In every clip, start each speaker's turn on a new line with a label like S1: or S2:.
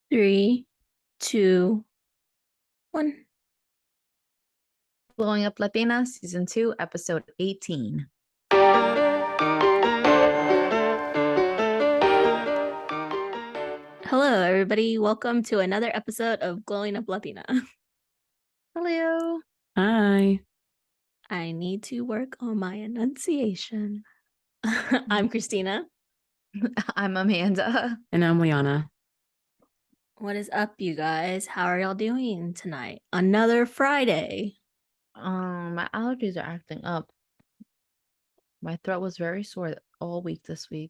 S1: 3, 2, 1.
S2: Blowing Up Latina, Season 2, Episode 18.
S1: Hello, everybody. Welcome to another episode of Glowing Up Latina.
S2: Hello.
S3: Hi.
S1: I need to work on my enunciation. I'm Christina.
S2: I'm Amanda.
S3: And I'm Liana.
S1: What is up, you guys? How are y'all doing tonight? Another Friday.
S2: My allergies are acting up. My throat was very sore all week this week.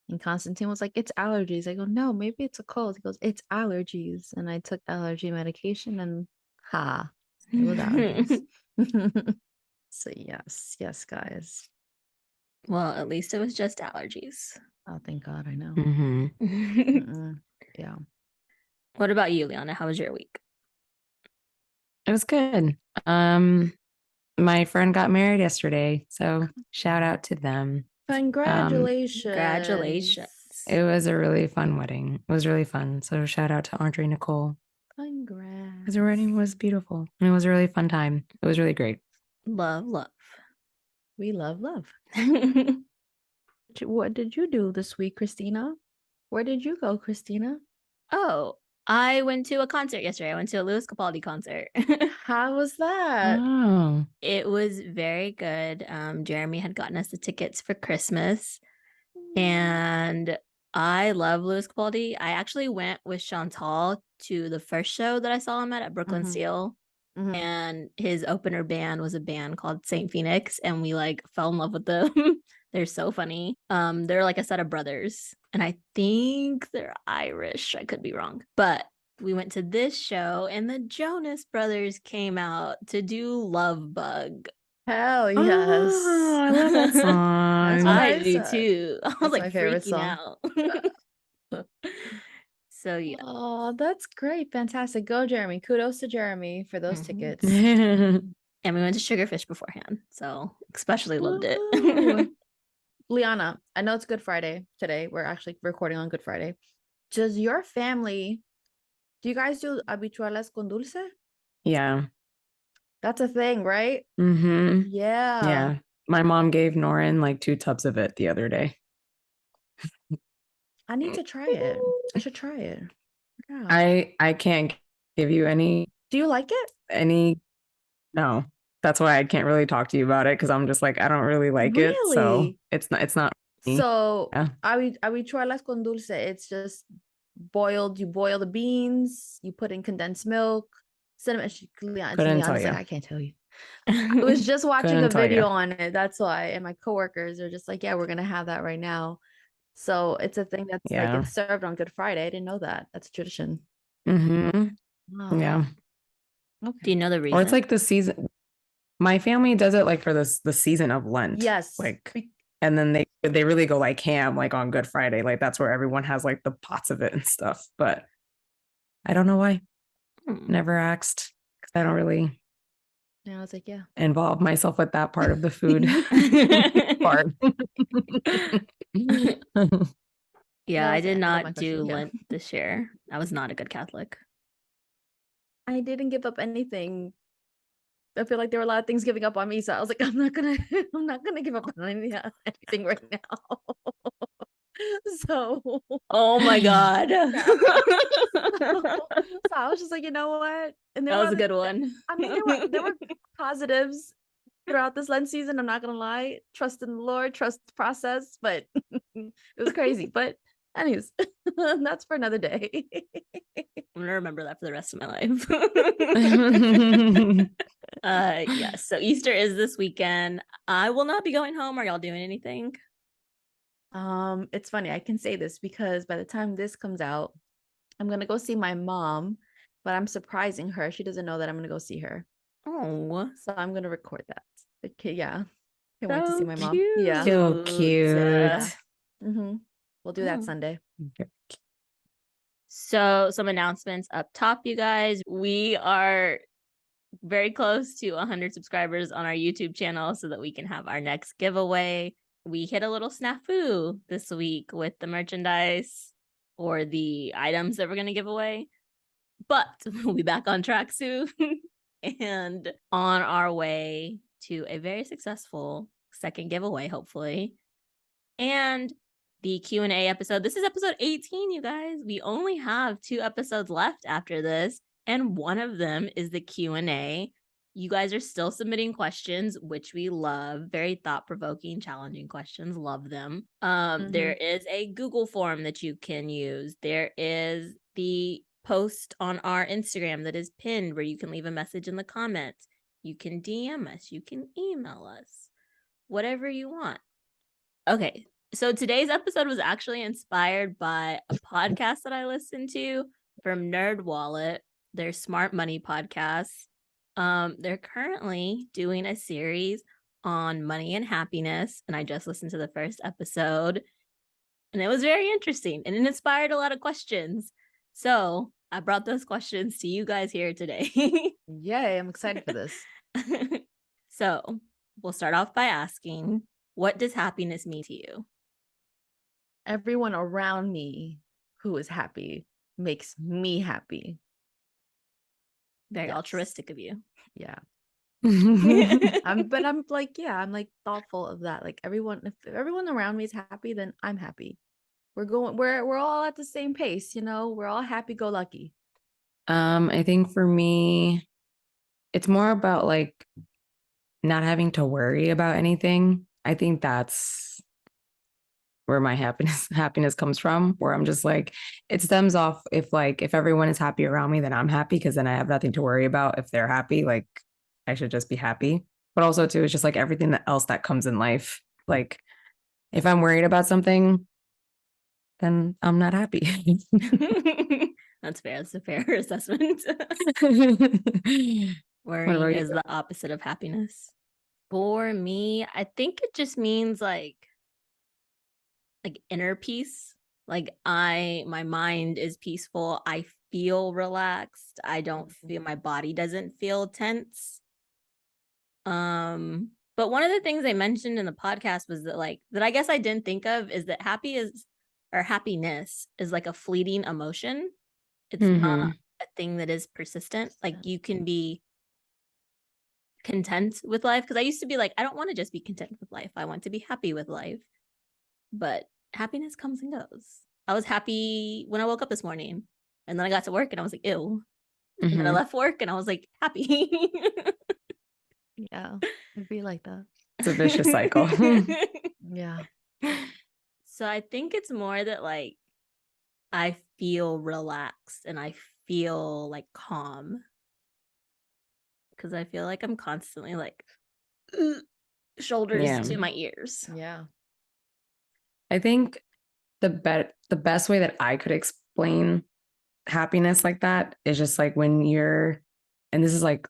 S2: And Constantine was like, it's allergies. I go, no, maybe it's a cold. He goes, it's allergies. And I took allergy medication and it was allergies. So yes, guys.
S1: Well, at least it was just allergies.
S2: Oh, thank God, I know.
S3: Mm-hmm.
S2: Yeah.
S1: What about you, Liana? How was your week?
S3: It was good. My friend got married yesterday, so shout out to them.
S2: Congratulations.
S1: Congratulations.
S3: It was a really fun wedding. It was really fun. So shout out to Audrey Nicole.
S2: Congrats.
S3: Because her wedding was beautiful. And it was a really fun time. It was really great.
S1: Love.
S2: We love. What did you do this week, Christina? Where did you go, Christina?
S1: Oh, I went to a concert yesterday. I went to a Louis Capaldi concert.
S2: How was that?
S3: Oh.
S1: It was very good. Jeremy had gotten us the tickets for Christmas, and I love Louis Capaldi. I actually went with Chantal to the first show that I saw him at Brooklyn Steel, and his opener band was a band called Saint Phoenix, and we fell in love with them. They're so funny. They're like a set of brothers, and I think they're Irish. I could be wrong, but we went to this show, and the Jonas Brothers came out to do Love Bug.
S2: Hell yes.
S3: Oh, I love that song.
S1: I do too. I was like
S2: my favorite
S1: freaking out. So yeah.
S2: Oh, that's great. Fantastic. Go, Jeremy. Kudos to Jeremy for those tickets.
S1: And we went to Sugarfish beforehand, so especially loved it.
S2: Liana, I know it's Good Friday today. We're actually recording on Good Friday. Do you guys do habichuelas con dulce?
S3: Yeah.
S2: That's a thing, right?
S3: Mm-hmm.
S2: Yeah.
S3: Yeah. My mom gave Norin like 2 tubs of it the other day.
S2: I need to try it. I should try it.
S3: Yeah. I can't give you any.
S2: Do you like it?
S3: No. That's why I can't really talk to you about it, because I'm just like, I don't really like it. So it's not me.
S2: So habichuelas con dulce. It's just boiled. You boil the beans. You put in condensed milk, cinnamon.
S3: Couldn't tell you.
S2: I can't tell you. I was just watching a video on it. That's why. And my coworkers are just like, yeah, we're gonna have that right now. So it's a thing that's like it's served on Good Friday. I didn't know that. That's a tradition.
S3: Mm-hmm.
S2: Wow.
S3: Yeah.
S1: Okay. Do you know the reason?
S3: Or it's like the season. My family does it like for the season of Lent.
S2: Yes.
S3: And then they really go like ham like on Good Friday. Like that's where everyone has like the pots of it and stuff. But I don't know why. Never asked, because I don't really.
S2: Yeah, I was like, yeah,
S3: involve myself with that part of the food part.
S1: Yeah, I did not do Lent this year. I was not a good Catholic.
S2: I didn't give up anything. I feel like there were a lot of things giving up on me, so I was like, I'm not gonna give up on anything right now. So,
S1: oh my God.
S2: So I was just like, you know what? And
S1: that was a good one.
S2: I mean, there were positives throughout this Lent season. I'm not gonna lie. Trust in the Lord, trust the process, but it was crazy. But anyways, that's for another day.
S1: I'm gonna remember that for the rest of my life. Yes. So Easter is this weekend. I will not be going home. Are y'all doing anything?
S2: It's funny. I can say this because by the time this comes out, I'm gonna go see my mom, but I'm surprising her. She doesn't know that I'm gonna go see her.
S1: Oh,
S2: so I'm gonna record that. Okay, yeah. Can't wait to see my mom.
S1: Cute.
S2: Yeah,
S3: so cute.
S2: We'll do that Sunday.
S1: So some announcements up top, you guys. We are very close to 100 subscribers on our YouTube channel so that we can have our next giveaway. We hit a little snafu this week with the merchandise. or the items that we're going to give away. But we'll be back on track soon and on our way to a very successful second giveaway, hopefully. And the Q&A episode. This is episode 18, you guys. We only have 2 episodes left after this, and one of them is the Q&A. You guys are still submitting questions, which we love. Very thought-provoking, challenging questions. Love them. There is a Google form that you can use. There is the post on our Instagram that is pinned where you can leave a message in the comments. You can DM us. You can email us. Whatever you want. Okay, so today's episode was actually inspired by a podcast that I listened to from NerdWallet, their Smart Money podcast. They're currently doing a series on money and happiness, and I just listened to the first episode, and it was very interesting, and it inspired a lot of questions. So I brought those questions to you guys here today.
S2: Yay, I'm excited for this.
S1: So we'll start off by asking, what does happiness mean to you?
S2: Everyone around me who is happy makes me happy.
S1: Very altruistic of you.
S2: Yeah. I'm like, yeah, I'm like thoughtful of that. Like if everyone around me is happy, then I'm happy. We're all at the same pace, you know, we're all happy go lucky.
S3: I think for me, it's more about like not having to worry about anything. I think that's where my happiness comes from, where I'm just like, it stems off if everyone is happy around me, then I'm happy because then I have nothing to worry about. If they're happy, like I should just be happy. But also too, it's just like everything else that comes in life. Like if I'm worried about something, then I'm not happy.
S1: That's fair. That's a fair assessment. Worrying is the opposite of happiness. For me, I think it just means like inner peace. Like my mind is peaceful. I feel relaxed. I don't feel, my body doesn't feel tense. But one of the things I mentioned in the podcast was that I guess I didn't think of is that happiness is like a fleeting emotion. It's not a thing that is persistent. Like you can be content with life, because I used to be like, I don't want to just be content with life. I want to be happy with life. But happiness comes and goes. I was happy when I woke up this morning, and then I got to work and I was like, ew. And then I left work and I was like, happy.
S2: Yeah, it'd be like that.
S3: It's a vicious cycle.
S2: Yeah.
S1: So I think it's more that like I feel relaxed and I feel like calm, because I feel like I'm constantly like shoulders to my ears.
S2: Yeah.
S3: I think the best way that I could explain happiness like that is just like when you're, and this is like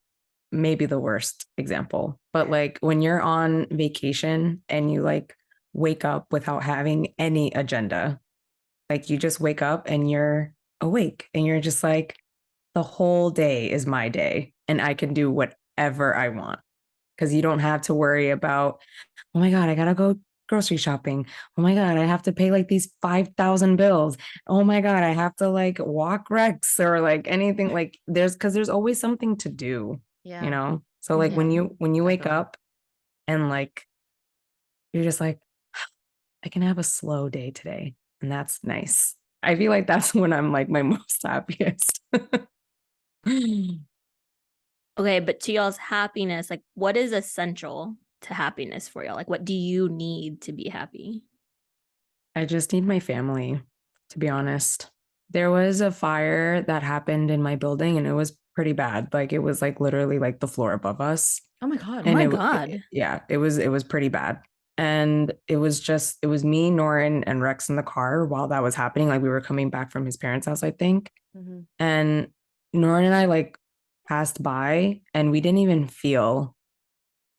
S3: maybe the worst example, but like when you're on vacation and you like wake up without having any agenda, like you just wake up and you're awake and you're just like, the whole day is my day and I can do whatever I want, because you don't have to worry about, oh my God, I gotta go grocery shopping. Oh my God, I have to pay like these 5,000 bills. Oh my God, I have to like walk Rex or like anything. Like there's always something to do,
S2: Yeah.
S3: you know? So like when you wake up and like, you're just like, I can have a slow day today. And that's nice. I feel like that's when I'm like my most happiest.
S1: Okay, but to y'all's happiness, like what is essential to happiness for y'all? Like what do you need to be happy?
S3: I just need my family, to be honest. There was a fire that happened in my building and it was pretty bad. Like it was like literally like the floor above us.
S2: Oh my God.
S1: Oh my God.
S3: It was pretty bad. And it was me, Norin, and Rex in the car while that was happening. Like we were coming back from his parents' house, I think. And Norin and I like passed by and we didn't even feel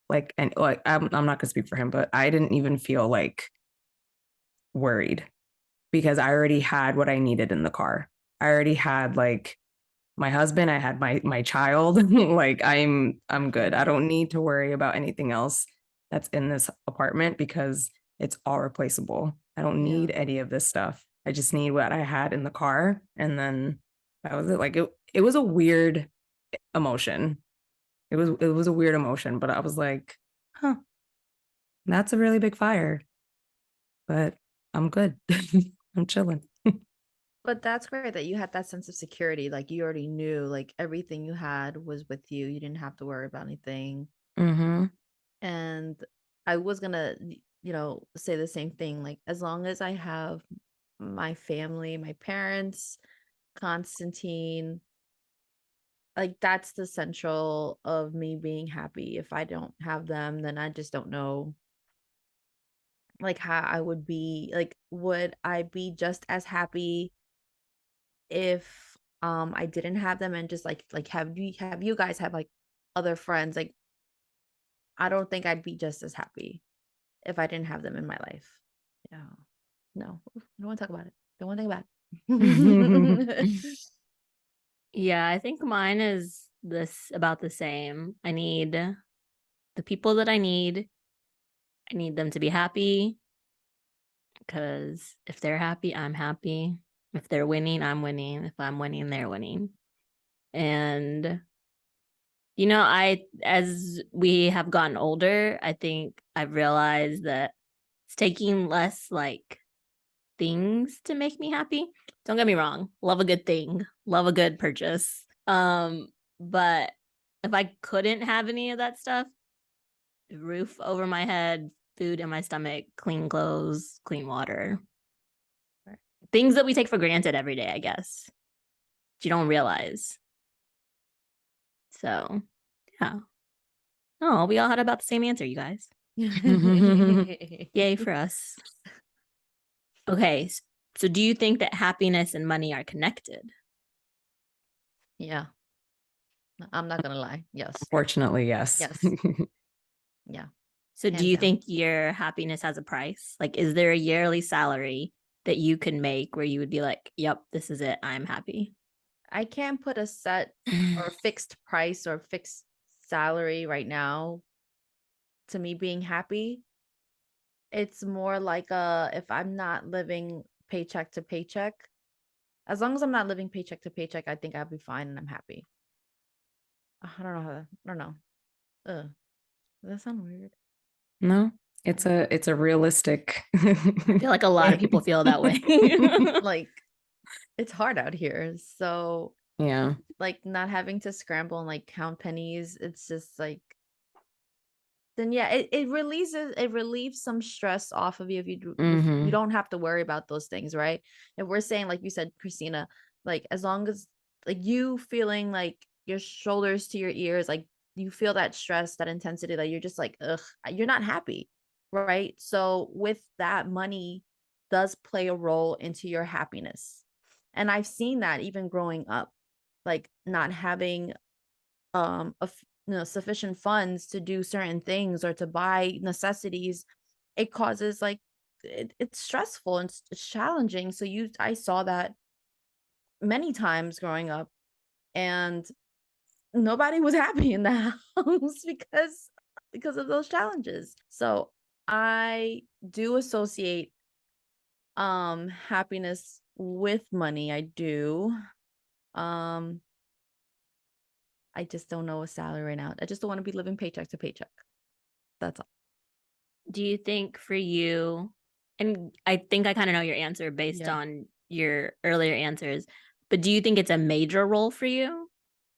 S3: like, and like I'm not gonna speak for him, but I didn't even feel like worried because I already had what I needed in the car. I already had like my husband, I had my child. Like I'm good. I don't need to worry about anything else that's in this apartment because it's all replaceable. I don't need any of this stuff. I just need what I had in the car. And then that was it. Like it was a weird emotion. It was a weird emotion, but I was like, huh, that's a really big fire. But I'm good. I'm chilling.
S2: But that's great that you had that sense of security. Like you already knew like everything you had was with you. You didn't have to worry about anything.
S3: Mm-hmm.
S2: And I was gonna, say the same thing. Like as long as I have my family, my parents, Constantine, like that's the central of me being happy. If I don't have them, then I just don't know like how I would be. Like would I be just as happy if I didn't have them and just like have you guys have like other friends? Like I don't think I'd be just as happy if I didn't have them in my life. Yeah. No. Don't want to talk about it. Don't want to think about it.
S1: Yeah, I think mine is this about the same. I need the people that I need. I need them to be happy because if they're happy, I'm happy. If they're winning, I'm winning. If I'm winning, they're winning. And I as we have gotten older, I think I've realized that it's taking less like things to make me happy. Don't get me wrong, love a good thing, love a good purchase. But if I couldn't have any of that stuff, roof over my head, food in my stomach, clean clothes, clean water, things that we take for granted every day, I guess. You don't realize. So, yeah. Oh, we all had about the same answer, you guys. Yay for us. Okay, so do you think that happiness and money are connected?
S2: Yeah. I'm not gonna lie. Yes.
S3: Fortunately, yes.
S2: Yes. Yeah.
S1: So do
S2: Hands
S1: you
S2: down.
S1: think your happiness has a price? Like, is there a yearly salary that you can make where you would be like, yep, this is it, I'm happy?
S2: I can't put a set or fixed price or fixed salary right now to me being happy. It's more like if I'm not living paycheck to paycheck, as long as I'm not living paycheck to paycheck, I think I'll be fine and I'm happy. I don't know I don't know. Ugh. Does that sound weird?
S3: No, it's a realistic.
S1: I feel like a lot of people feel that way.
S2: Like it's hard out here. So
S3: Yeah.
S2: like not having to scramble and like count pennies, it's just like then yeah, it relieves some stress off of you if you
S3: Mm-hmm.
S2: don't have to worry about those things, right? And we're saying, like you said, Christina, like as long as like you feeling like your shoulders to your ears, like you feel that stress, that intensity, that you're just like, ugh, you're not happy, right? So with that, money does play a role into your happiness. And I've seen that even growing up, like not having sufficient funds to do certain things or to buy necessities, it causes like it's stressful and it's challenging. So I saw that many times growing up, and nobody was happy in the house because of those challenges. So I do associate happiness with money. I do. um I just don't know a salary right now. I just don't want to be living paycheck to paycheck. That's all.
S1: Do you think for you, and I think I kind of know your answer based
S2: Yeah.
S1: on your earlier answers, but do you think it's a major role for you?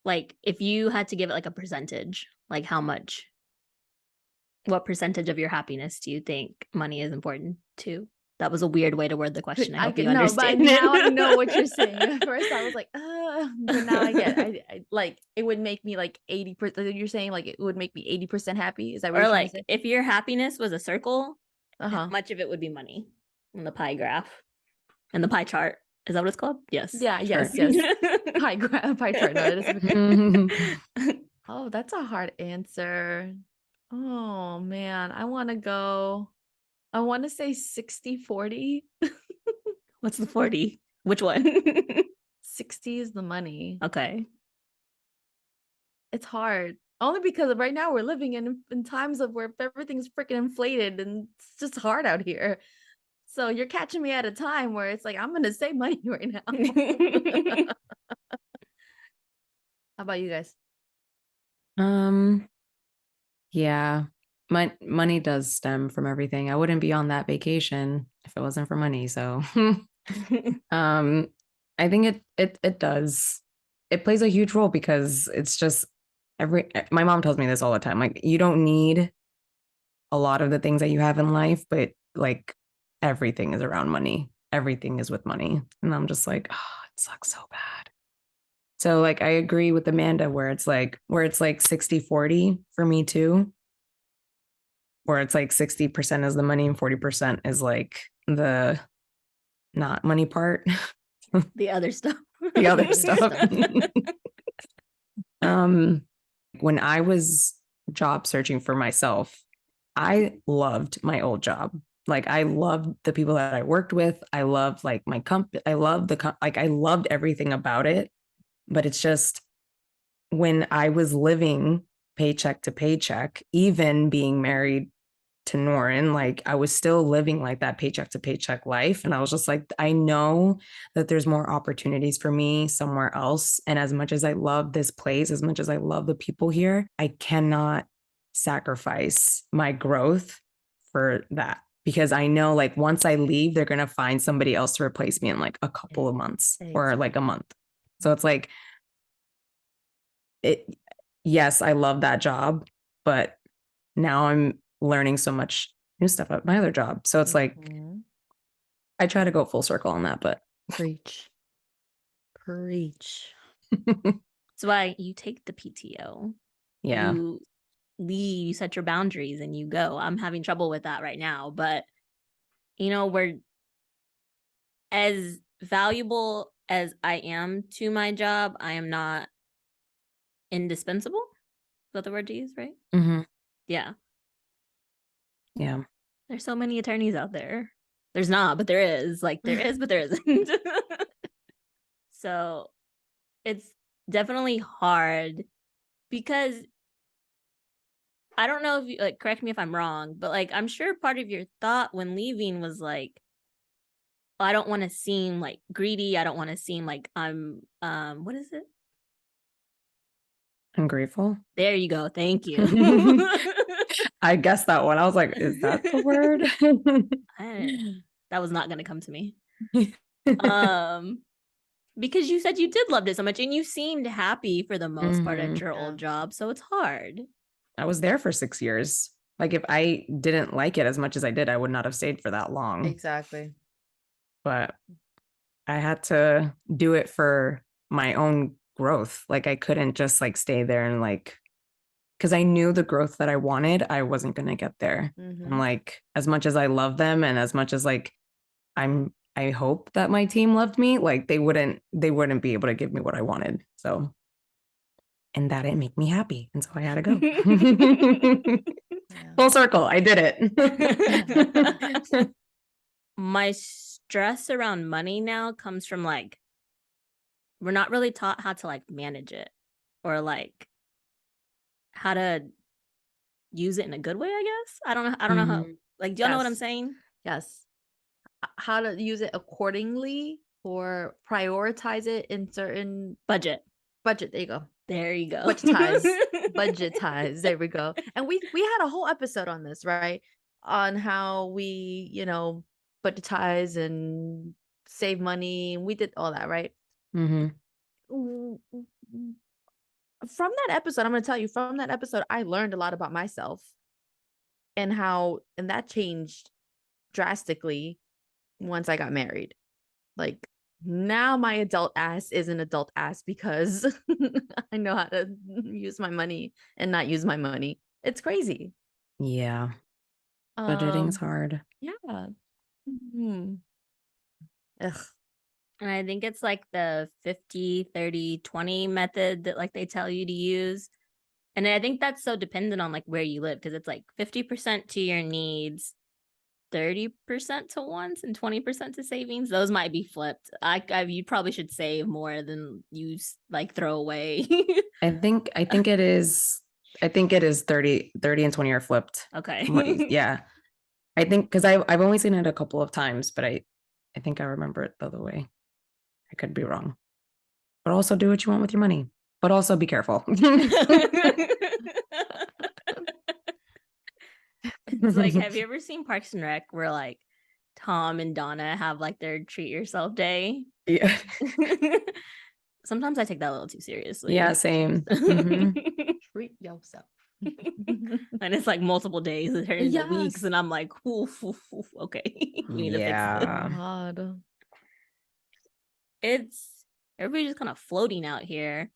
S1: Like, if you had to give it like a percentage, like how much, what percentage of your happiness do you think money is important to? That was a weird way to word the question. I
S2: I
S1: hope you
S2: get no, but
S1: understand
S2: now I
S1: it.
S2: know what you're saying. At first, I was like, but now I get. I like it would make me like 80%. You're saying like it would make me 80% happy. Is that what
S1: Or
S2: you're trying to
S1: like,
S2: say?
S1: if your happiness was a circle, how
S2: Uh-huh.
S1: much of it would be money in the pie graph and the pie chart? Is that what it's called? Yes.
S2: Yeah.
S3: Sure.
S2: Yes. Pie chart. No, that is.
S3: Mm-hmm.
S2: Oh, that's a hard answer. Oh man, I want to go. I want to say 60/40.
S1: What's the 40? Which one?
S2: 60 is the money.
S1: Okay.
S2: It's hard. Only because right now we're living in times of where everything's freaking inflated and it's just hard out here. So you're catching me at a time where it's like I'm gonna save money right now. How about you guys?
S3: Yeah. My money does stem from everything. I wouldn't be on that vacation if it wasn't for money. So um I think it does. It plays a huge role because it's just my mom tells me this all the time. Like you don't need a lot of the things that you have in life, but like everything is around money. Everything is with money. And I'm just like, oh, it sucks so bad. So like I agree with Amanda where it's like 60-40 for me too. Where it's like 60% is the money and 40% is like the not money part.
S1: The other stuff.
S3: The other stuff. When I was job searching for myself, I loved my old job. Like I loved the people that I worked with. I loved like my company. I loved I loved everything about it. But it's just when I was living paycheck to paycheck, even being married to Norin, like I was still living like that paycheck to paycheck life. And I was just like, I know that there's more opportunities for me somewhere else. And as much as I love this place, as much as I love the people here, I cannot sacrifice my growth for that. Because I know like once I leave, they're going to find somebody else to replace me in like a couple of months or like a month. So it's like, yes, I love that job, but now I'm learning so much new stuff about my other job. So it's like I try to go full circle on that, but
S2: Preach.
S1: That's why you take the PTO.
S3: Yeah.
S1: You leave, you set your boundaries and you go. I'm having trouble with that right now, but we're as valuable as I am to my job, I am not indispensable. Is that the word to use, right?
S3: Mm-hmm.
S1: Yeah.
S3: Yeah.
S1: There's so many attorneys out there. There's not, but there is. Like there is, but there isn't. So it's definitely hard because I don't know if you like correct me if I'm wrong, but like I'm sure part of your thought when leaving was like, I don't want to seem like greedy. I don't want to seem like I'm what is it?
S3: Ungrateful.
S1: There you go. Thank you.
S3: I guessed that one. I was like, is that the word?
S1: That was not gonna come to me. Because you said you did love it so much and you seemed happy for the most part at your old job. So it's hard.
S3: I was there for 6 years. Like if I didn't like it as much as I did, I would not have stayed for that long.
S2: Exactly.
S3: But I had to do it for my own growth. Like I couldn't just like stay there and like, because I knew the growth that I wanted, I wasn't going to get there. And like, as much as I love them and as much as like, I hope that my team loved me, like they wouldn't be able to give me what I wanted. So, and that didn't make me happy. And so I had to go. Full circle. I did it.
S1: My stress around money now comes from like, we're not really taught how to like manage it or like how to use it in a good way, I guess. I don't know how, like, do y'all know what I'm saying?
S2: Yes. How to use it accordingly or prioritize it in certain
S1: budget.
S2: There you go. Budgetize. There we go. And we had a whole episode on this, right? On how we, budgetize and save money. We did all that, right? From that episode, I'm going to tell you, from that episode, I learned a lot about myself and that changed drastically once I got married. Like now my adult ass is an adult ass because I know how to use my money and not use my money. It's crazy.
S3: Yeah. Budgeting's hard.
S2: Yeah.
S1: Ugh. And I think it's like the 50, 30, 20 method that like they tell you to use. And I think that's so dependent on like where you live because it's like 50% to your needs, 30% to wants, and 20% to savings. Those might be flipped. You probably should save more than you like throw away.
S3: I think it is 30 and 20 are flipped.
S1: Okay.
S3: Yeah. I think because I've only seen it a couple of times, but I think I remember it the other way. I could be wrong. But also do what you want with your money. But also be careful.
S1: It's like, have you ever seen Parks and Rec where like Tom and Donna have like their treat yourself day?
S3: Yeah.
S1: Sometimes I take that a little too seriously.
S3: Yeah, same.
S2: Treat yourself.
S1: And it's like multiple days that turn into weeks,
S2: Yes.
S1: and I'm like, oof, oof, oof, okay, we need to fix this.
S3: Yeah.
S2: God.
S1: It's everybody's just kind of floating out here,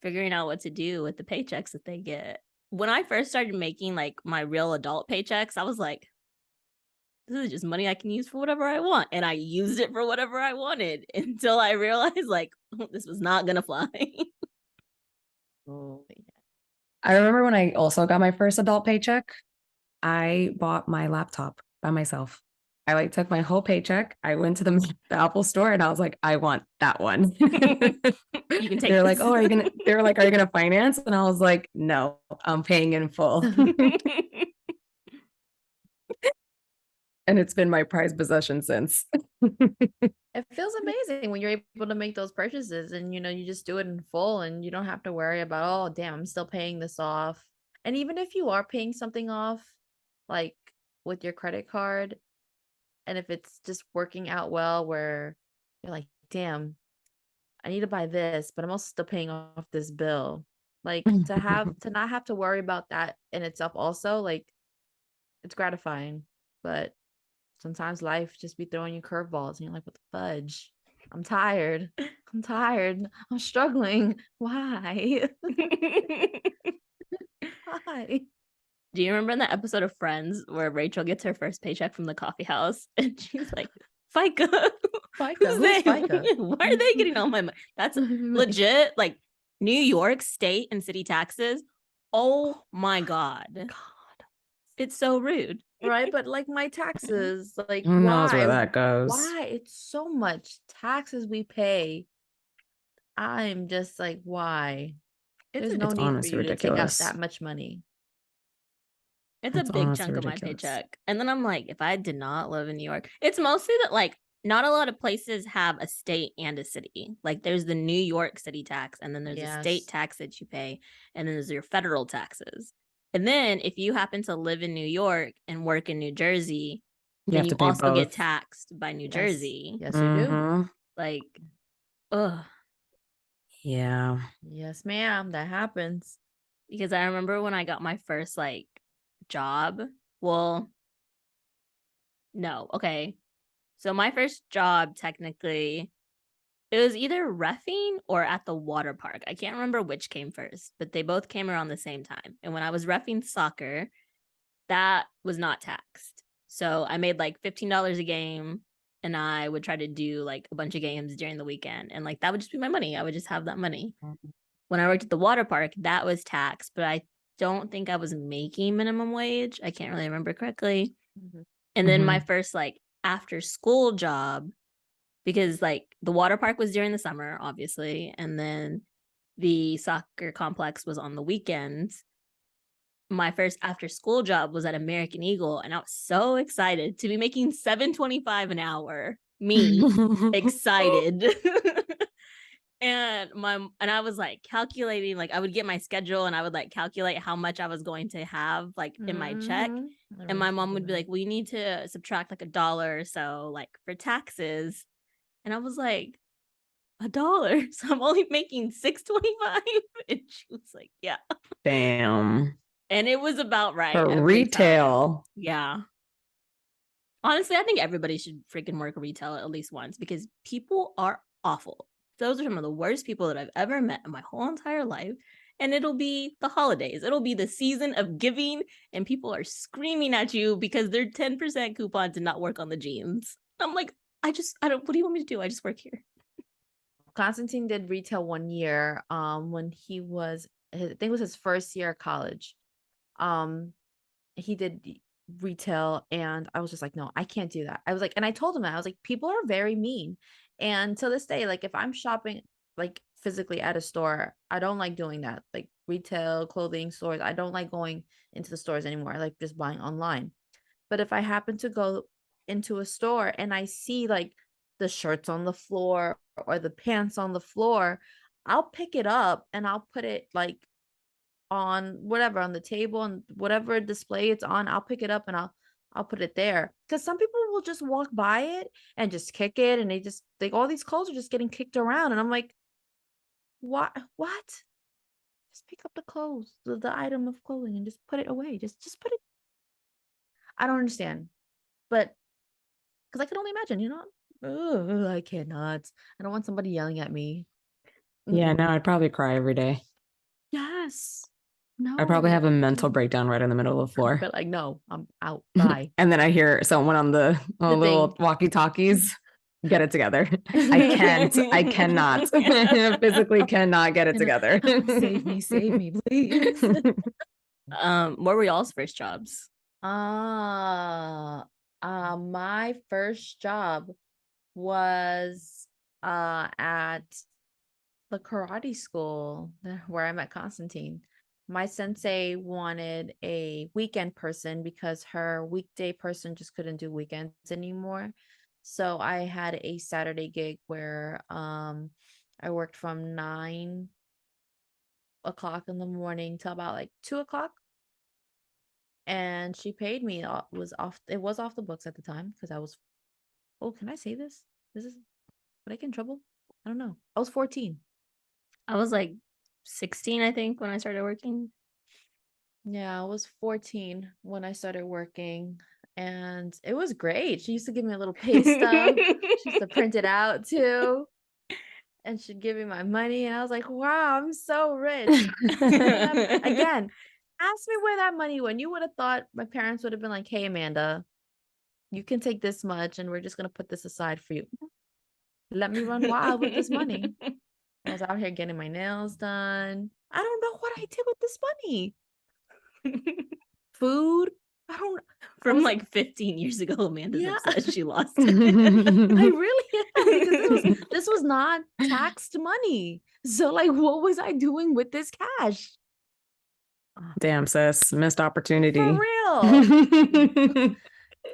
S1: figuring out what to do with the paychecks that they get. When I first started making like my real adult paychecks, I was like, this is just money I can use for whatever I want. And I used it for whatever I wanted until I realized like this was not gonna fly.
S2: Oh, yeah.
S3: I remember when I also got my first adult paycheck, I bought my laptop by myself. I like took my whole paycheck. I went to the Apple store and I was like, I want that one.
S1: You can take
S3: They're like,
S1: this.
S3: oh, are you gonna finance? And I was like, no, I'm paying in full. And it's been my prized possession since.
S2: It feels amazing when you're able to make those purchases and you just do it in full and you don't have to worry about, oh damn, I'm still paying this off. And even if you are paying something off, like with your credit card, and if it's just working out well where you're like, damn, I need to buy this, but I'm also still paying off this bill. Like to not have to worry about that in itself also, like it's gratifying. But sometimes life just be throwing you curveballs and you're like, what the fudge? I'm tired. I'm tired. I'm struggling. Why? Why?
S1: Do you remember in that episode of Friends where Rachel gets her first paycheck from the coffee house and she's like, FICA?
S2: FICA? Who's
S1: they?
S2: FICA?
S1: Why are they getting all my money? That's legit. Like New York state and city taxes. Oh my God.
S2: God.
S1: It's so rude.
S2: Right? But like my taxes, like
S3: Who knows where
S2: why?
S3: that goes?
S2: Why? It's so much taxes we pay. I'm just like, why? There's no
S3: It's
S2: need for
S3: honestly
S2: you to take out
S3: ridiculous.
S2: that much money.
S1: It's a
S3: It's
S1: big
S3: honestly
S1: chunk of my
S3: ridiculous.
S1: paycheck. And then I'm like, if I did not live in New York, it's mostly that like not a lot of places have a state and a city. Like there's the New York city tax, and then there's a state
S2: Yes.
S1: tax that you pay, and then there's your federal taxes. And then if you happen to live in New York and work in New Jersey,
S3: You
S1: then
S3: have
S1: you
S3: to pay
S1: also get
S3: both.
S1: taxed by New
S2: Yes.
S1: Jersey.
S2: Yes, you do.
S3: Mhm.
S1: Like, ugh.
S3: Yeah.
S2: Yes, ma'am. That happens.
S1: Because I remember when I got my first like job. Well, no, okay. So my first job technically it was either reffing or at the water park. I can't remember which came first, but they both came around the same time. And when I was reffing soccer, that was not taxed. So I made like $15 a game and I would try to do like a bunch of games during the weekend. And like that would just be my money. I would just have that money. When I worked at the water park, that was taxed, but I don't think I was making minimum wage. I can't really remember correctly.
S2: Mhm.
S1: And then my
S3: Mhm.
S1: first like after school job, because like the water park was during the summer, obviously, and then the soccer complex was on the weekends. My first after school job was at American Eagle, and I was so excited to be making $7.25 an hour. Me excited. And I was like calculating, like I would get my schedule and I would like calculate how much I was going to have like in my check.
S2: Mhm.
S1: And my mom would be like, we need to subtract like $1 or so like for taxes. And I was like, $1. So I'm only making $6.25. And she was like, yeah.
S3: Damn.
S1: And it was about right
S3: For
S1: every time.
S3: retail.
S1: Yeah. Honestly, I think everybody should freaking work retail at least once because people are awful. Those are some of the worst people that I've ever met in my whole entire life. And it'll be the holidays. It'll be the season of giving, and people are screaming at you because their 10% coupon did not work on the jeans. I'm like, I don't, what do you want me to do? I just work here.
S2: Constantine did retail 1 year when he was I think it was his first year of college. He did retail and I was just like, no, I can't do that. I was like, and I told him that I was like, people are very mean. And to this day, like if I'm shopping like physically at a store, I don't like doing that. Like retail, clothing stores, I don't like going into the stores anymore. I like just buying online. But if I happen to go into a store and I see like the shirts on the floor or the pants on the floor, I'll pick it up and I'll put it like on whatever, on the table, and whatever display it's on, I'll pick it up and I'll put it there. Because some people will just walk by it and just kick it, and they just think all these clothes are just getting kicked around, and I'm like, what? Just pick up the clothes, the item of clothing, and just put it away. Just put it. I don't understand, but because I can only imagine, Ugh, I cannot. I don't want somebody yelling at me.
S3: Yeah,
S2: Mm-mm.
S3: no, I'd probably cry every day.
S2: Yes.
S3: I'd probably have a
S2: No.
S3: mental breakdown right in the middle of the floor.
S2: But like, no, I'm out. Bye.
S3: And then I hear someone on the
S2: The
S3: little
S2: thing.
S3: walkie-talkies. Get it together. I cannot. Physically cannot get it
S2: And,
S3: together.
S2: save me, please.
S1: What were y'all's first jobs?
S2: My first job was at the karate school where I met Constantine. My sensei wanted a weekend person because her weekday person just couldn't do weekends anymore. So I had a Saturday gig where I worked from 9 o'clock in the morning till about like 2 o'clock. And she paid me. It was off the books at the time because I was, oh, can I say this? Would I get in trouble? I don't know. I was 14.
S1: I was like 16, I think, when I started working.
S2: Yeah, I was 14 when I started working, and it was great. She used to give me a little pay stub. She used to print it out too, and she'd give me my money, and I was like, wow, I'm so rich. Again, ask me where that money went. You would have thought my parents would have been like, hey, Amanda, you can take this much, and we're just going to put this aside for you. Let me run wild with this money. I was out here getting my nails done. I don't know what I did with this money. Food. I don't.
S1: From like 15 years ago, Amanda's
S2: Yeah.
S1: upset she lost
S2: I
S1: it.
S2: really am, because this was not taxed money. So like, what was I doing with this cash?
S3: Damn, sis, missed opportunity.
S2: For real.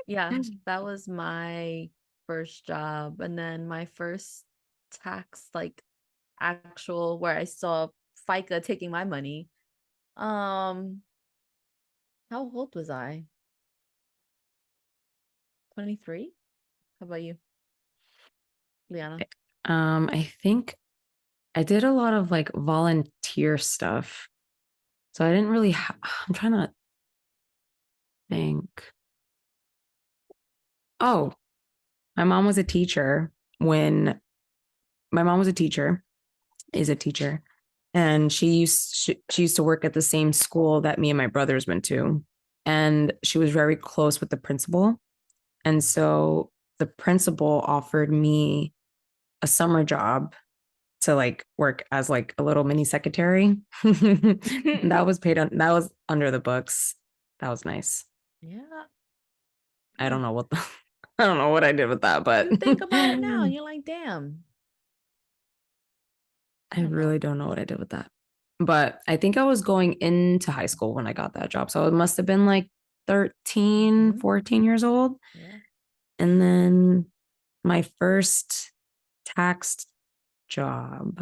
S2: Yeah, that was my first job, and then my first tax, like actual, where I saw FICA taking my money. How old was I? 23? How about you, Liana?
S3: I think I did a lot of like volunteer stuff. So I didn't really I'm trying to think. Oh, my mom was a teacher when my mom was a teacher, is a teacher, and she used to work at the same school that me and my brothers went to, and she was very close with the principal. And so the principal offered me a summer job to like work as like a little mini secretary. That was under the books. That was nice.
S2: Yeah.
S3: I don't know I don't know what I did with that, but
S2: You think about it now, and you're like, damn.
S3: I really don't know what I did with that. But I think I was going into high school when I got that job. So it must have been like 13, 14 years old.
S2: Yeah.
S3: And then my first taxed job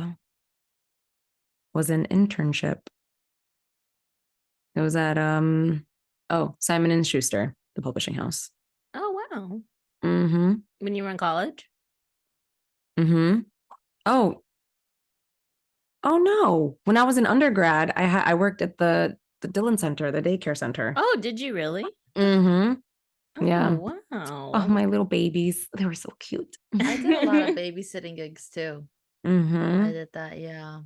S3: was an internship. It was at Simon and Schuster, the publishing house.
S1: Oh, wow.
S3: Mm-hmm.
S1: When you were in college?
S3: Mm-hmm. Oh no. When I was an undergrad, I worked at the Dillon Center, the daycare center.
S1: Oh, did you really?
S3: Mm-hmm.
S1: Oh,
S3: Yeah.
S1: wow.
S3: Oh, my little babies. They were so cute.
S2: I did a lot of babysitting gigs too.
S3: Mm-hmm.
S2: I did that, yeah.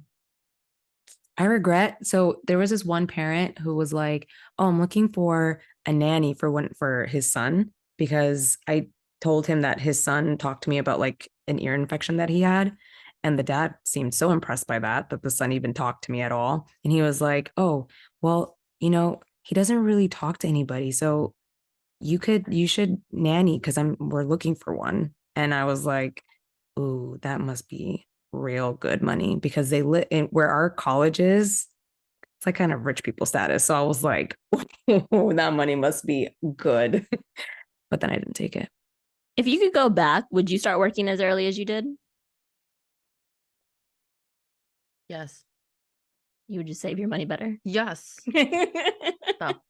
S3: I regret. So there was this one parent who was like, "Oh, I'm looking for a nanny for his son," because I told him that his son talked to me about like an ear infection that he had, and the dad seemed so impressed by that the son even talked to me at all. And he was like, "Oh, well, he doesn't really talk to anybody, so you should nanny because we're looking for one." And I was like, "Ooh, that must be real good money because they lit in where our college is. It's like kind of rich people status. So I was like, that money must be good. But then I didn't take it.
S1: If you could go back, would you start working as early as you did?
S2: Yes.
S1: You would just save your money better.
S2: Yes. The fuck?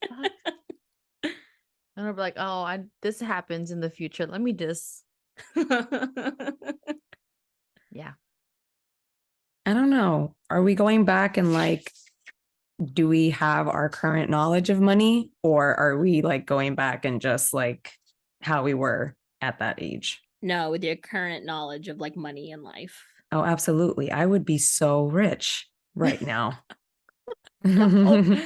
S2: And I'll be like, oh, this happens in the future. Let me just. Yeah.
S3: I don't know. Are we going back and like, do we have our current knowledge of money, or are we like going back and just like how we were at that age?
S1: No, with your current knowledge of like money and life.
S3: Oh, absolutely. I would be so rich right now.
S2: Oh,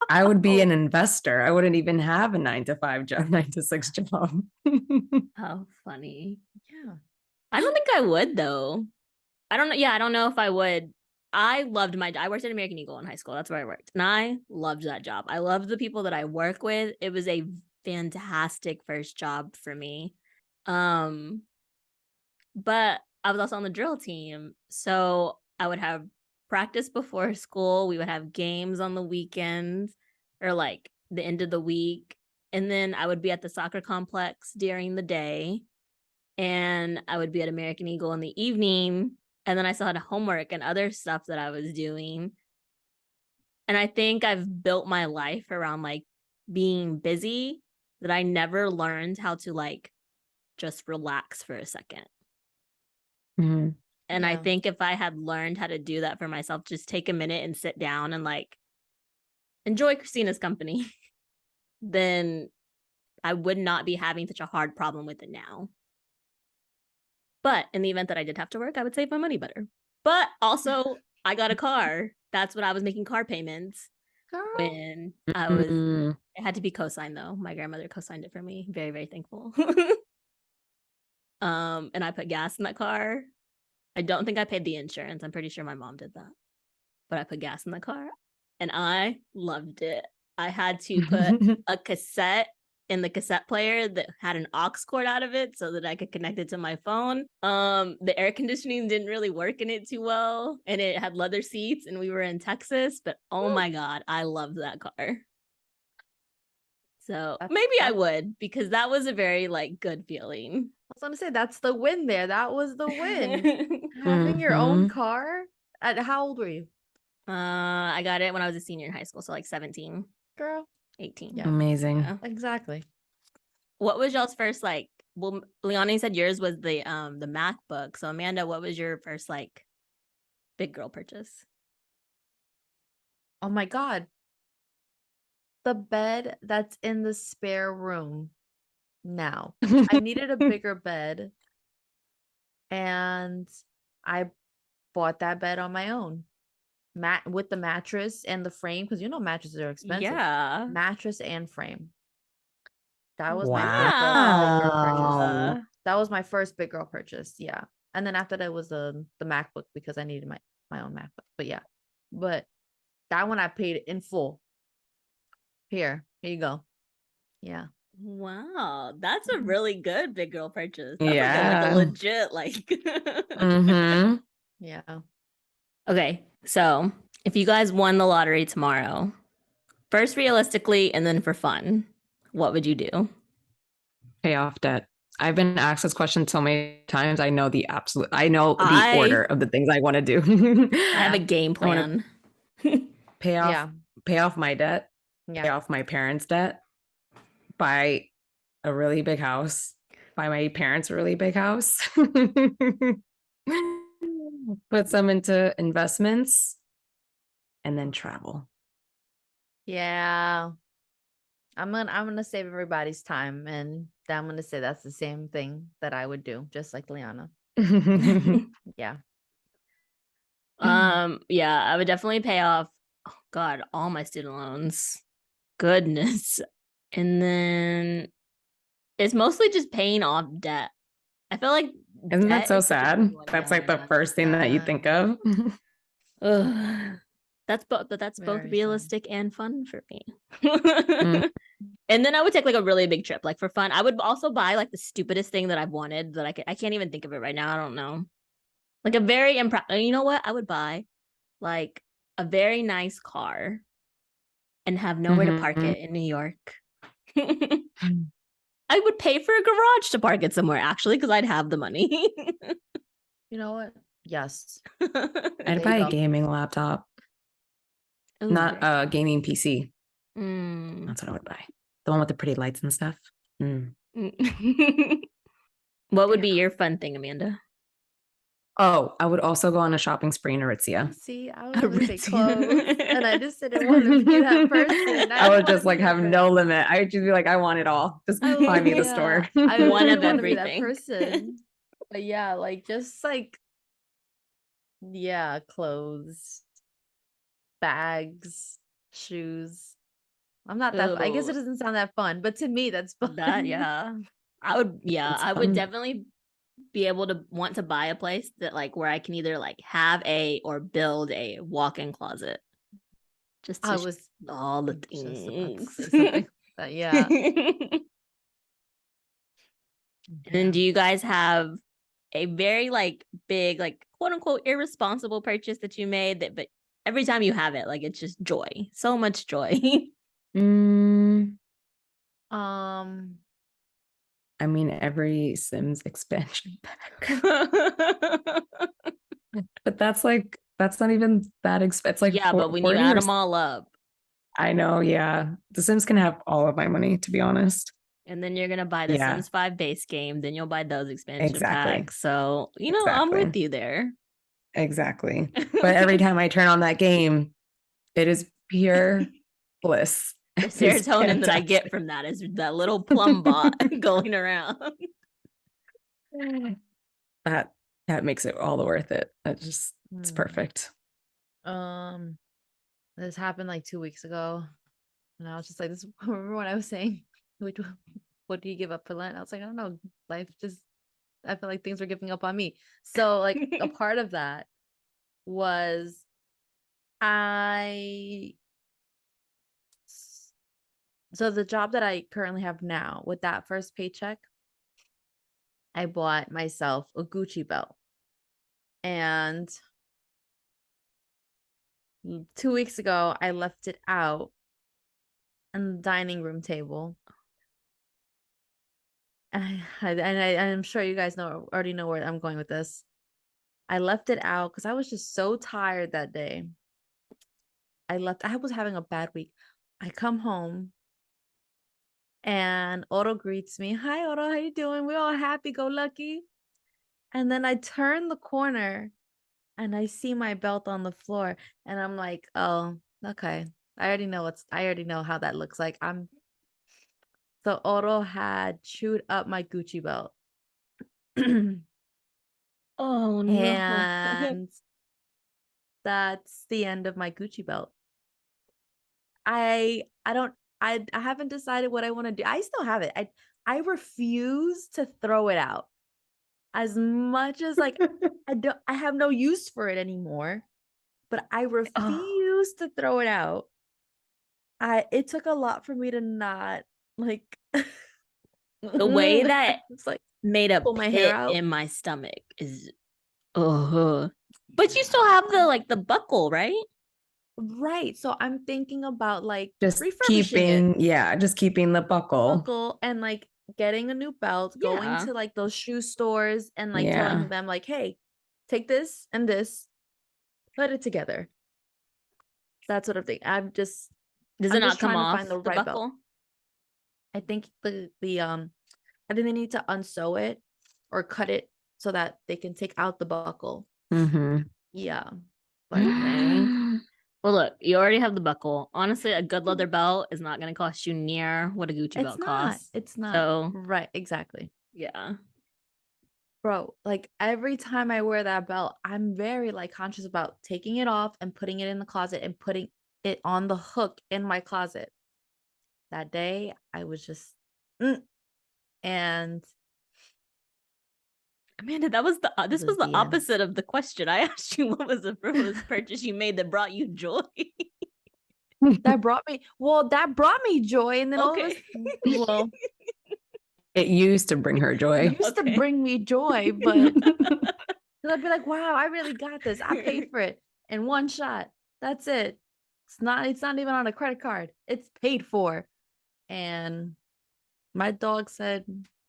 S3: I would be an investor. I wouldn't even have a 9 to 5 job, 9 to 6 job.
S1: How funny.
S2: yeah.
S1: I don't think I would though. I don't know. Yeah, I don't know if I would. I loved I worked at American Eagle in high school. That's where I worked. And I loved that job. I loved the people that I work with. It was a fantastic first job for me. But I was also on the drill team. So I would have practice before school. We would have games on the weekends or like the end of the week. And then I would be at the soccer complex during the day. And I would be at American Eagle in the evening. And then I still had homework and other stuff that I was doing. And I think I've built my life around like being busy, that I never learned how to like just relax for a second.
S3: Mm-hmm.
S1: And I
S2: Yeah.
S1: think if I had learned how to do that for myself, just take a minute and sit down and like enjoy Christina's company, then I would not be having such a hard problem with it now. But in the event that I did have to work, I would save my money better. But also, I got a car. That's what I was making car payments
S2: Girl.
S1: when I was.
S3: Mm-hmm.
S1: It had to be co-signed though. My grandmother co-signed it for me. Very, very thankful. And I put gas in that car. I don't think I paid the insurance. I'm pretty sure my mom did that. But I put gas in the car and I loved it. I had to put a cassette in the cassette player that had an aux cord out of it so that I could connect it to my phone. The air conditioning didn't really work in it too well, and it had leather seats, and we were in Texas, but oh my God, I loved that car. So maybe I would, because that was a very like good feeling.
S2: I was gonna say that's the win there. That was the win. Having your own car. At how old were you?
S1: I got it when I was a senior in high school, so like 17.
S2: Girl.
S1: 18.
S2: Yeah.
S3: Amazing.
S1: Yeah.
S2: Exactly.
S1: What was y'all's first like? Well, Leonie said yours was the MacBook. So Amanda, what was your first like big girl purchase?
S2: Oh my God. The bed that's in the spare room now. I needed a bigger bed. And I bought that bed on my own. With the mattress and the frame, because you know mattresses are expensive.
S1: Yeah.
S2: Mattress and frame. That was my
S3: Wow.
S2: first big girl
S1: Wow.
S2: purchase. That was my first big girl purchase. Yeah. And then after that was the MacBook, because I needed my own MacBook. But yeah. But that one I paid in full. Here you go. Yeah.
S1: Wow, that's a really good big girl purchase. That's
S3: Yeah.
S1: like a legit like.
S3: Mm-hmm.
S2: Yeah.
S1: Okay, so if you guys won the lottery tomorrow, first realistically and then for fun, what would you do?
S3: Pay off debt. I've been asked this question so many times. I know the order of the things I want to do.
S1: I have a game plan.
S3: Pay off
S2: Yeah.
S3: pay off my debt,
S2: Yeah.
S3: pay off my parents' debt, buy a really big house, buy my parents a really big house, put some into investments, and then travel.
S2: Yeah. I'm gonna save everybody's time, and I'm gonna say that's the same thing that I would do, just like Liana. Yeah.
S1: Yeah, I would definitely pay off, oh God, all my student loans. Goodness. And then it's mostly just paying off debt. I feel like
S3: Isn't that
S1: debt
S3: so
S1: is such a
S3: sad?
S1: big one.
S3: That's like the
S1: Yeah.
S3: first thing that you think of.
S1: Ugh. That's both
S2: Very sad.
S1: realistic and fun for me.
S3: Mm.
S1: And then I would take like a really big trip, like for fun. I would also buy like the stupidest thing that I've wanted that I can't even think of it right now. I don't know. Like a very you know what? I would buy like a very nice car and have nowhere to park
S3: Mhm.
S1: it in New York, I would pay for a garage to park it somewhere, actually, because I'd have the money.
S2: You know what? Yes.
S3: I'd
S2: There
S3: buy
S2: you
S3: a
S2: go.
S3: gaming laptop,
S1: Ooh,
S3: not
S1: very
S3: a gaming PC.
S1: Mm.
S3: That's what I would buy. The one with the pretty lights and stuff. Mm.
S1: What would be your fun thing, Amanda?
S3: Oh, I would also go on a shopping spree in Aritzia.
S2: See, I was gonna say clothes, and I just didn't want to be that person.
S3: I would
S2: wanna
S3: just like
S2: be that
S3: have no
S2: person.
S3: limit. I would just be like, I want it all. Just buy me the store.
S2: I
S1: One
S2: really
S1: of
S2: want to be that
S1: everything.
S2: person. But yeah, like just like clothes, bags, shoes. I'm not that. I guess it
S1: Ooh,
S2: doesn't sound that fun, but to me, that's fun.
S3: It's
S1: I would
S3: fun.
S1: definitely be able to want to buy a place that like where I can either like have a or build a walk-in closet. Just
S2: I
S1: to
S2: was
S1: all the
S2: just about to
S1: things.
S2: say something. But yeah.
S1: And then do you guys have a very like big, like quote unquote irresponsible purchase that you made that but every time you have it, like it's just joy. So much joy.
S3: Mm,
S2: Um.
S3: I mean, every Sims expansion pack. But that's not even that expensive. It's like
S1: Yeah, but when you
S3: 40
S1: add
S3: or
S1: them all up,
S3: I know, yeah. The Sims can have all of my money, to be honest.
S1: and then you're gonna buy the
S3: Yeah,
S1: Sims 5 base game, then you'll buy those expansion
S3: exactly.
S1: packs. So, I'm
S3: Exactly.
S1: with you there.
S3: Exactly. But every time I turn on that game, it is pure bliss.
S1: The
S3: It is
S1: serotonin that I get
S3: fantastic.
S1: from that is that little plum bot going around.
S3: That that makes it all the worth it. It's
S2: hmm,
S3: perfect.
S2: This happened like 2 weeks ago, and I was just like, "This." Remember when I was saying, "Which what do you give up for Lent?" I was like, "I don't know. Life just. I feel like things were giving up on me." So like a part of that was I. So the job that I currently have now, with that first paycheck, I bought myself a Gucci belt. And 2 weeks ago, I left it out on the dining room table. I'm sure you guys already know where I'm going with this. I left it out because I was just so tired that day. I was having a bad week. I come home and Otto greets me. Hi, Otto. How you doing? We're all happy, go lucky. And then I turn the corner and I see my belt on the floor, and I'm like, oh, okay. I already know how that looks like. So Otto had chewed up my Gucci belt.
S1: Oh no.
S2: And that's the end of my Gucci belt. I don't I haven't decided what I want to do. I still have it. I refuse to throw it out. As much as like I have no use for it anymore, but I
S1: Oh,
S2: refuse to throw it out. It took a lot for me to not like
S1: the way that
S2: it's like
S1: made a
S2: pull my hair
S1: pit
S2: out.
S1: in my stomach is but you still have the buckle, right?
S2: Right. So I'm thinking about like
S3: Just
S2: refurbishing it,
S3: just keeping the buckle.
S2: and like getting a new belt, going
S1: Yeah.
S2: to like those shoe stores and like
S3: Yeah.
S2: telling them like, hey, take this and this, put it together. That's what I'm thinking.
S1: Does it
S2: I'm
S1: not
S2: just
S1: come
S2: trying to find
S1: off
S2: the
S1: the
S2: right belt.
S1: buckle?
S2: I think I think they need to unsew it or cut it so that they can take out the buckle.
S3: Mm-hmm.
S2: Yeah. But
S1: Okay. Well, look, you already have the buckle. Honestly, a good leather belt is not going to cost you near what a Gucci belt costs.
S2: It's not.
S1: So,
S2: Right, exactly.
S1: yeah.
S2: Bro, like every time I wear that belt, I'm very like conscious about taking it off and putting it in the closet and putting it on the hook in my closet. That day, I was just and
S1: Amanda,
S2: it
S1: this was
S2: was
S1: the
S2: the end.
S1: opposite of the question. I asked you what was the frivolous purchase you made that brought you joy.
S2: That brought me joy, and then all of
S1: Okay.
S2: well,
S3: It used to bring her joy.
S2: it used to
S1: Okay.
S2: bring me joy, but I'd be like, wow, I really got this. I paid for it in one shot. That's it. It's not even on a credit card. It's paid for. And my dog said,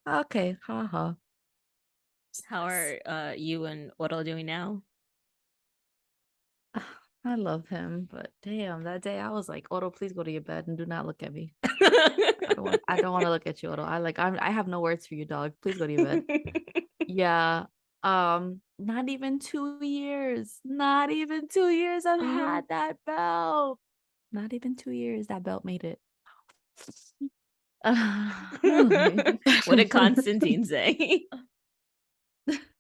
S2: okay, haha.
S1: How are you and Otto doing now?
S2: I love him, but damn, that day I was like, Otto, please go to your bed and do not look at me. I don't want to look at you, Otto. I have no words for you, dog. Please go to your bed. Yeah. Not even 2 years. Not even 2 years I've had that belt. Not even 2 years that belt made it.
S1: What did Constantine say?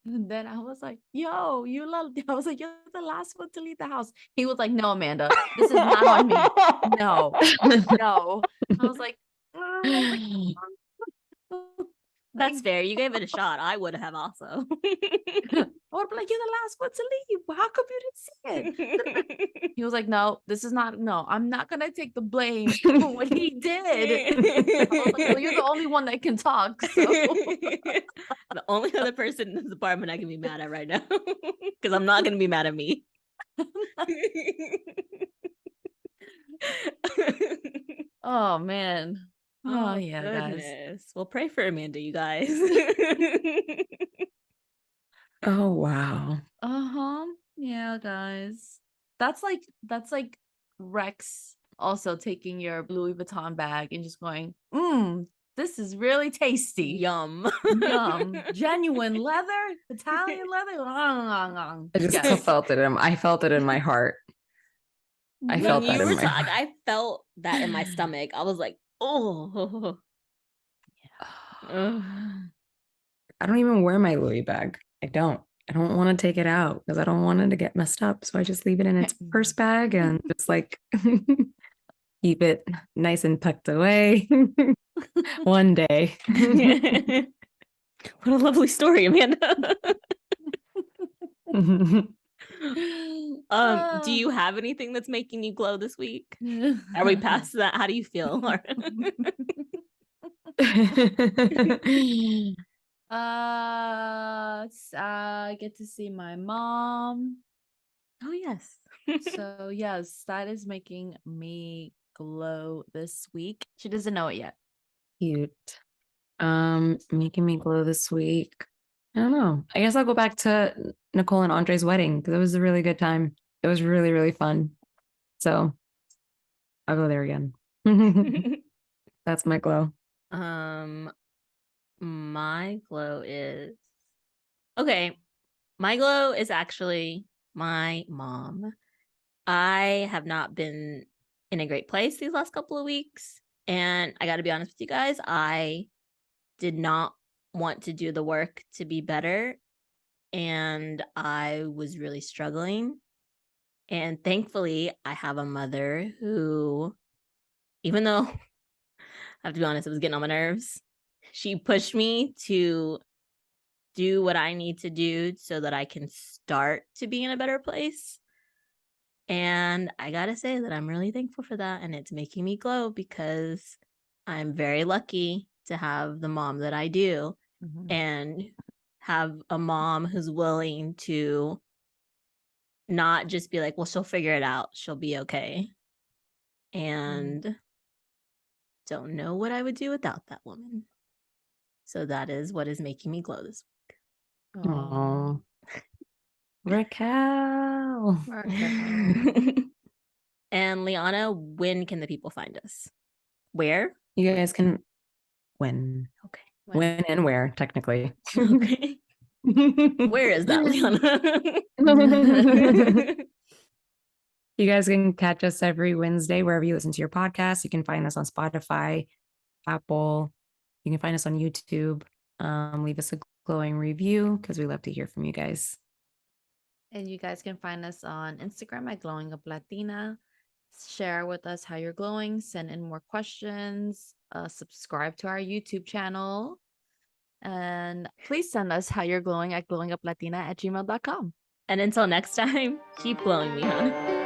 S2: And then I was like, yo, I was like, you're the last one to leave the house. He was like, no, Amanda, this is not on me. No, no. I was like,
S1: That's fair. You gave it a shot. I would have also.
S2: I would be like, you're the last one to leave. How come you didn't see it? He was like, no, I'm not gonna take the blame for what he did. I was like, well, you're the only one that can talk. So.
S1: The only other person in this apartment I can be mad at right now. Because I'm not gonna be mad at me.
S2: Oh man. Oh yeah,
S1: goodness.
S2: guys.
S1: Well, pray for Amanda, you guys.
S3: Oh wow.
S2: Yeah, guys. That's like Rex also taking your Louis Vuitton bag and just going, this is really tasty.
S1: Yum.
S2: Yum. Genuine leather, Italian leather.
S3: I just felt it I felt it in my heart. I
S1: When
S3: felt
S1: you
S3: that in
S1: were
S3: my
S1: talking,
S3: heart.
S1: I felt that in my stomach. I was like, oh.
S3: I don't even wear my Louis bag. I don't want to take it out because I don't want it to get messed up. So I just leave it in its purse bag and just like keep it nice and tucked away. One day.
S1: What a lovely story, Amanda. Do you have anything that's making you glow this week? Are we past that? How do you feel?
S2: I get to see my mom.
S1: Oh yes.
S2: So yes, that is making me glow this week. She doesn't know it yet.
S3: Cute. Making me glow this week. I don't know. I guess I'll go back to Nicole and Andre's wedding because it was a really good time. It was really, really fun. So I'll go there again. That's my glow.
S1: My glow is okay. My glow is actually my mom. I have not been in a great place these last couple of weeks. And I got to be honest with you guys, I did not want to do the work to be better. And I was really struggling. And thankfully, I have a mother who, even though I have to be honest, it was getting on my nerves, she pushed me to do what I need to do so that I can start to be in a better place. And I gotta say that I'm really thankful for that. And it's making me glow because I'm very lucky to have the mom that I do and have a mom who's willing to not just be like, well, she'll figure it out. She'll be okay. And don't know what I would do without that woman. So that is what is making me glow this week.
S3: Oh, Raquel.
S1: And Liana, when can the people find us? Where?
S3: You guys can when.
S1: Okay.
S3: When and where, technically.
S1: Okay. Where is that, Liana?
S3: You guys can catch us every Wednesday wherever you listen to your podcast. You can find us on Spotify, Apple. You can find us on YouTube. Leave us a glowing review because we love to hear from you guys.
S2: And you guys can find us on Instagram at Glowing Up Latina. Share with us how you're glowing. Send in more questions. Subscribe to our YouTube channel. And please send us how you're glowing at glowinguplatina@gmail.com.
S1: And until next time, keep glowing, Liana.